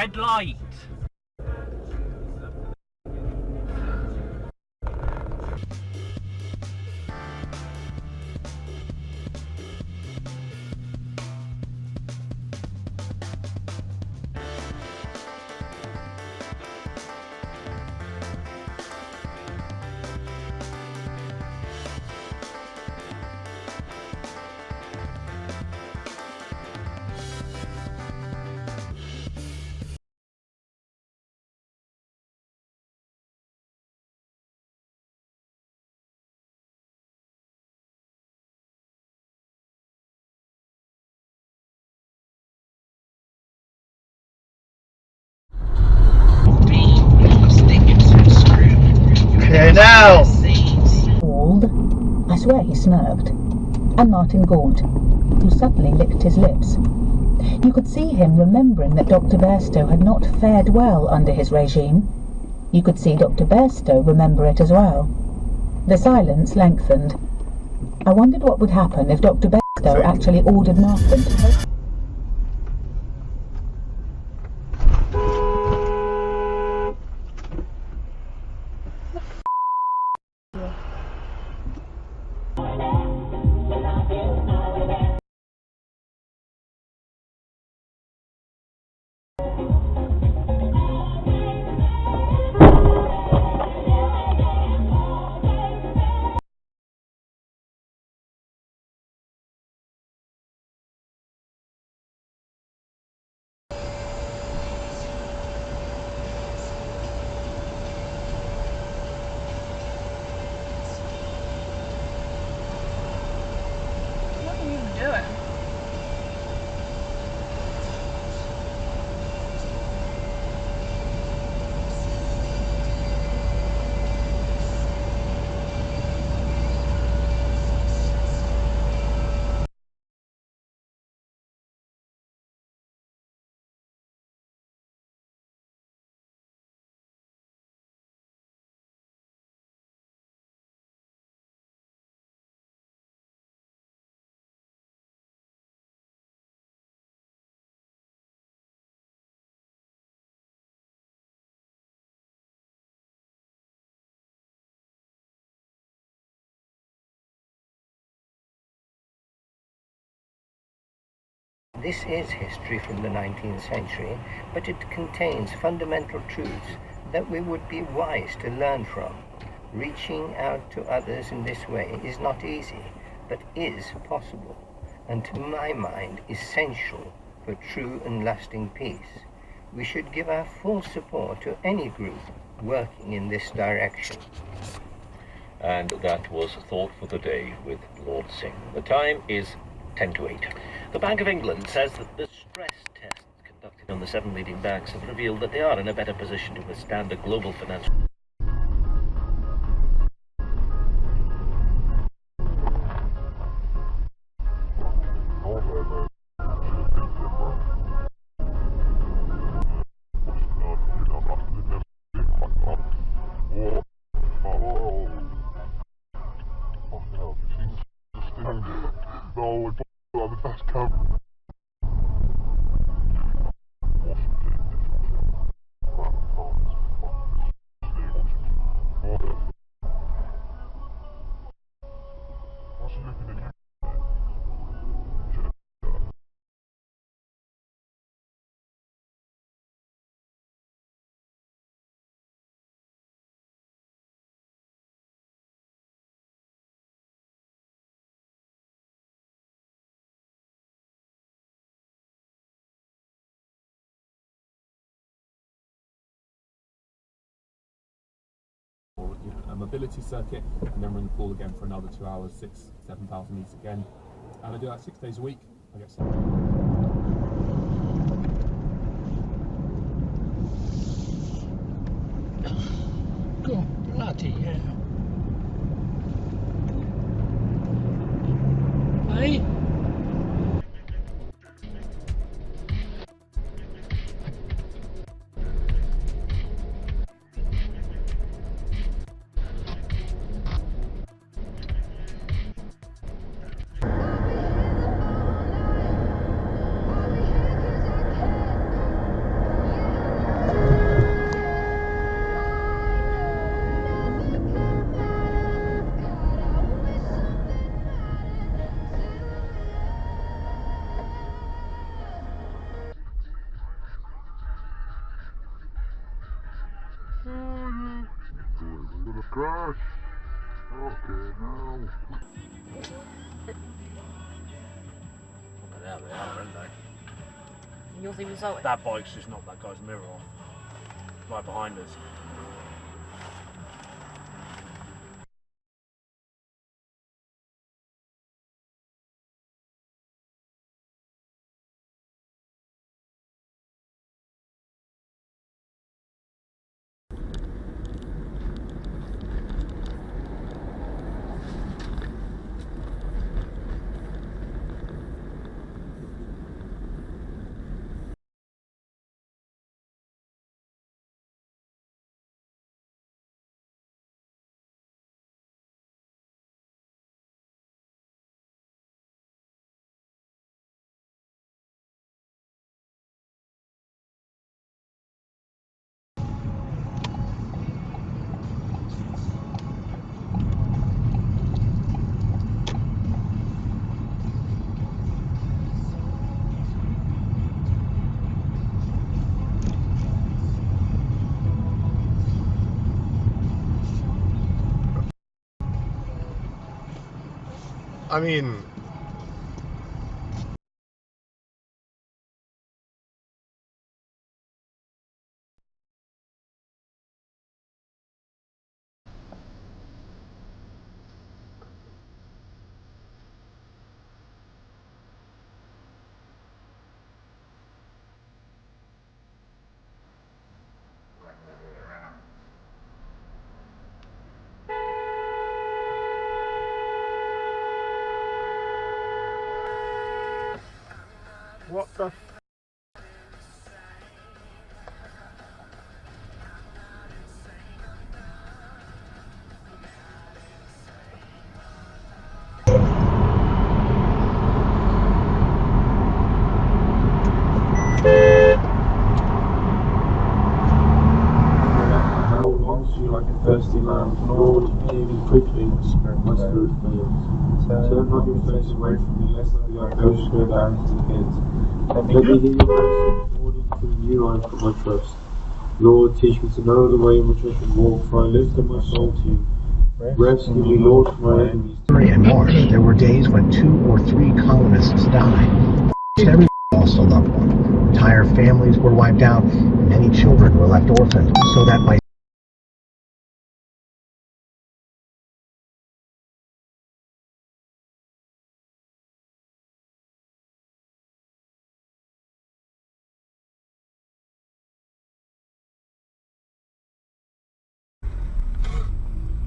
red light. Clear now! Bald, I swear he smirked, and Martin Gaunt, who suddenly licked his lips. You could see him remembering that Dr. Bairstow had not fared well under his regime. You could see Dr. Bairstow remember it as well. The silence lengthened. I wondered what would happen if Dr. Bairstow actually ordered Martin to help. This is history from the 19th century, but it contains fundamental truths that we would be wise to learn from. Reaching out to others in this way is not easy, but is possible, and to my mind essential for true and lasting peace. We should give our full support to any group working in this direction. And that was Thought for the Day with Lord Singh. The time is 10 to 8. The Bank of England says that the stress tests conducted on the 7 leading banks have revealed that they are in a better position to withstand a global financial a mobility circuit, and then we're in the pool again for another 2 hours, 7,000 meters again. And I do that 6 days a week. I get Oh, bloody hell. Hey? crash. Okay, now. There they are, aren't they? Yours even saw it. That bike's just knocked that guy's mirror off. Right behind us. I mean, what the f? How longs you like a thirsty land, Lord, hear me quickly, my spirit fails. Turn not your face away from me, lest the others go down into the pit. Let me hear your voice, Lord, into you I put my trust. Lord, teach me to know the way in which I should walk, for I lift up my soul to you. Rescue me, Lord, from my enemies. In March, there were days when 2 or 3 colonists died. Everyone lost a loved one. Entire families were wiped out, and many children were left orphaned, so that by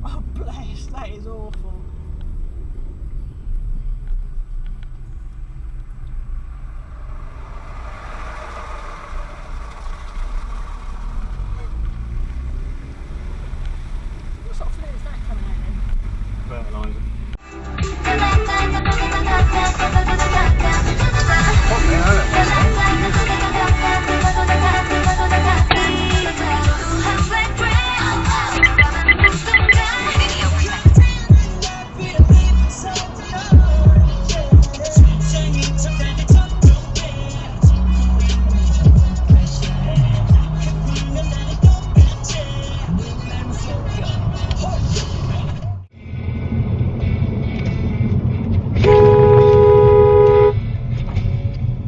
Oh, bless, that is awful. What sort of fluid is that coming out in? Fertiliser.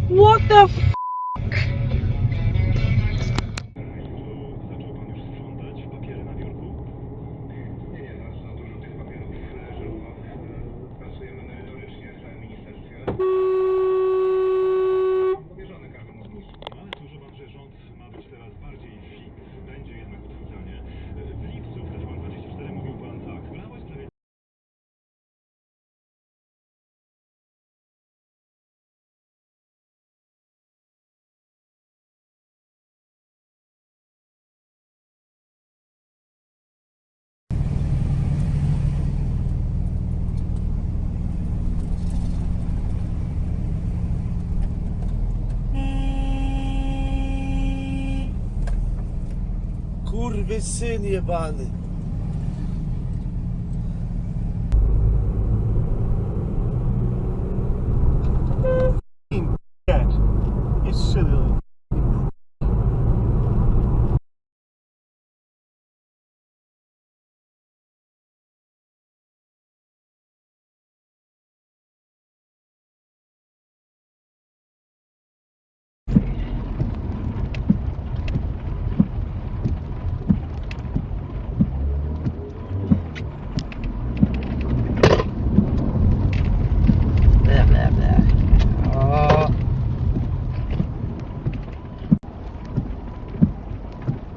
What the f***? Kurwysyn jebany. Dead. You silly.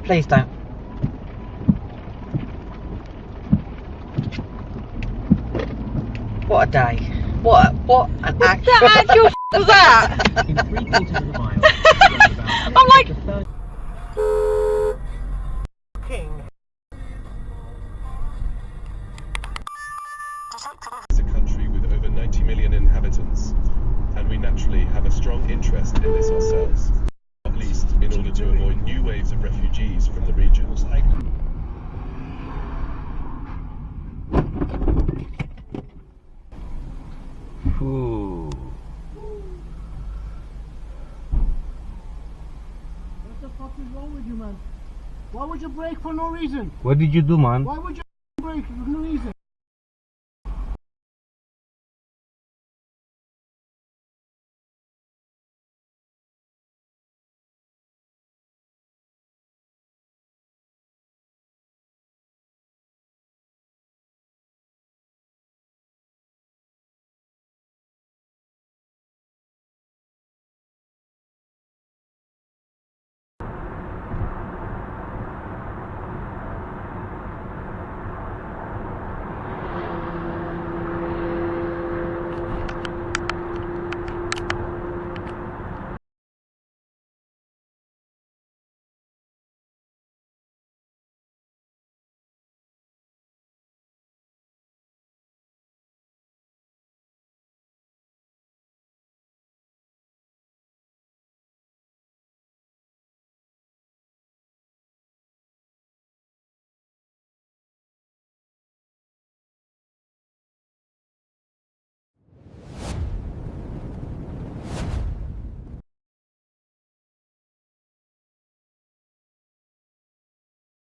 Please don't. What a day. What an actual... That actual was that? In 3/4 of a mile. I'm like... It's a country with over 90 million inhabitants, and we naturally have a strong interest in this ourselves, not least in order to avoid new waves of refugees from the region. Ooh. What the fuck is wrong with you, man? Why would you brake for no reason? What did you do, man? Why would you brake for no reason?